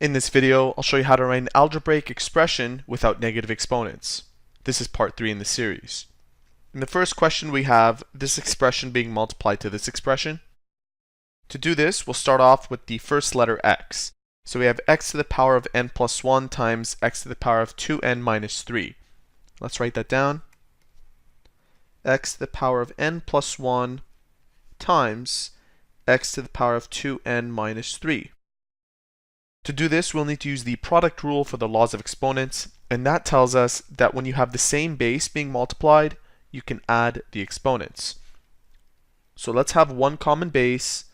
In this video, I'll show you how to write an algebraic expression without negative exponents. This is part 3 in the series. In the first question, we have this expression being multiplied to this expression. To do this, we'll start off with the first letter x. So we have x to the power of n plus 1 times x to the power of 2n minus 3. Let's write that down. X to the power of n plus 1 times x to the power of 2n minus 3. To do this, we'll need to use the product rule for the laws of exponents, and that tells us that when you have the same base being multiplied, you can add the exponents. So let's have one common base,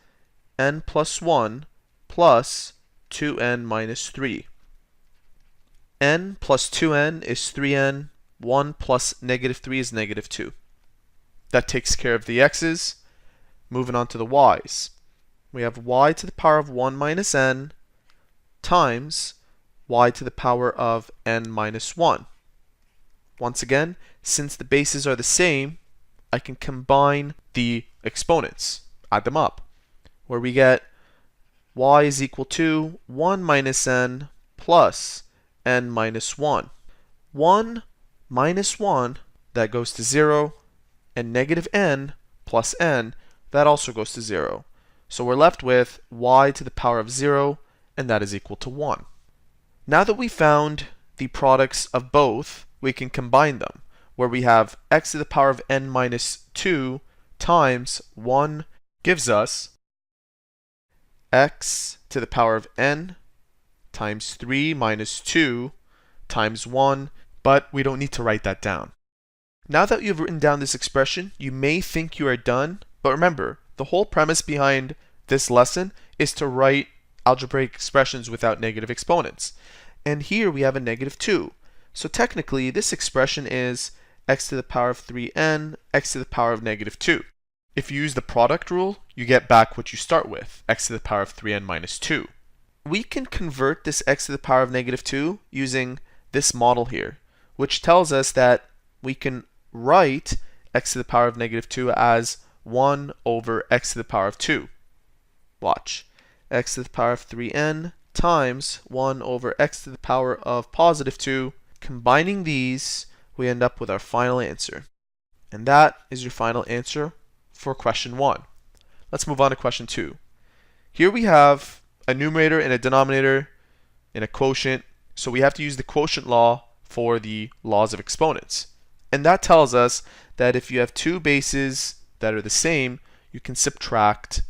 n plus 1 plus 2n minus 3. n plus 2n is 3n, 1 plus negative 3 is negative 2. That takes care of the x's. Moving on to the y's. We have y to the power of 1 minus n times y to the power of n minus 1. Once again, since the bases are the same, I can combine the exponents, add them up, where we get y is equal to 1 minus n plus n minus 1. 1 minus 1, that goes to 0, and negative n plus n, that also goes to 0. So we're left with y to the power of 0, and that is equal to 1. Now that we found the products of both, we can combine them, where we have x to the power of n minus 2 times 1 gives us x to the power of n times 3 minus 2 times 1, but we don't need to write that down. Now that you've written down this expression, you may think you are done, but remember, the whole premise behind this lesson is to write algebraic expressions without negative exponents. And here we have a negative 2. So technically, this expression is x to the power of 3n, x to the power of negative 2. If you use the product rule, you get back what you start with, x to the power of 3n minus 2. We can convert this x to the power of negative 2 using this model here, which tells us that we can write x to the power of negative 2 as 1 over x to the power of 2. Watch. X to the power of 3n times 1 over x to the power of positive 2. Combining these, we end up with our final answer. And that is your final answer for question 1. Let's move on to question 2. Here we have a numerator and a denominator and a quotient. So we have to use the quotient law for the laws of exponents. And that tells us that if you have two bases that are the same, you can subtract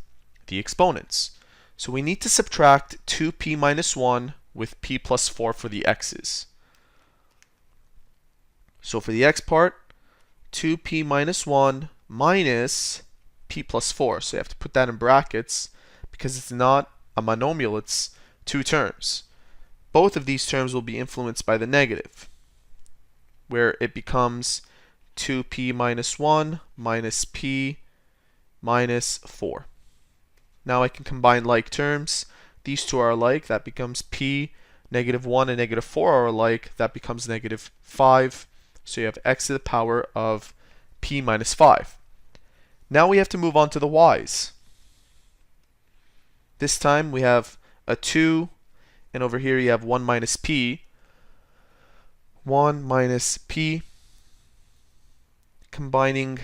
the exponents. So we need to subtract 2p minus 1 with p plus 4 for the x's. So for the x part, 2p minus 1 minus p plus 4. So you have to put that in brackets because it's not a monomial, it's two terms. Both of these terms will be influenced by the negative, where it becomes 2p minus 1 minus p minus 4. Now I can combine like terms. These two are alike, that becomes p. Negative 1 and negative 4 are alike, that becomes negative 5. So you have x to the power of p minus 5. Now we have to move on to the y's. This time we have a 2, and over here you have 1 minus p. 1 minus p. Combining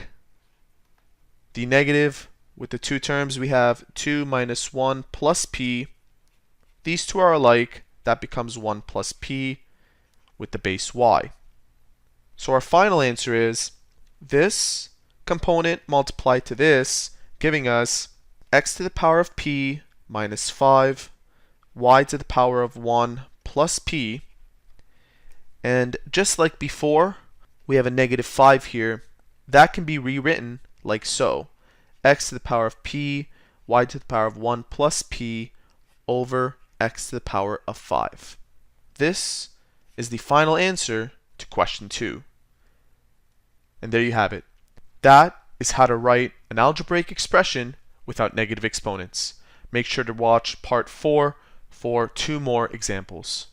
the negative with the two terms, we have 2 minus 1 plus p. These two are alike, that becomes 1 plus p with the base y. So our final answer is this component multiplied to this, giving us x to the power of p minus 5, y to the power of 1 plus p. And just like before, we have a negative 5 here. That can be rewritten like so. X to the power of p, y to the power of 1 plus p over x to the power of 5. This is the final answer to question 2. And there you have it. That is how to write an algebraic expression without negative exponents. Make sure to watch part 4 for 2 more examples.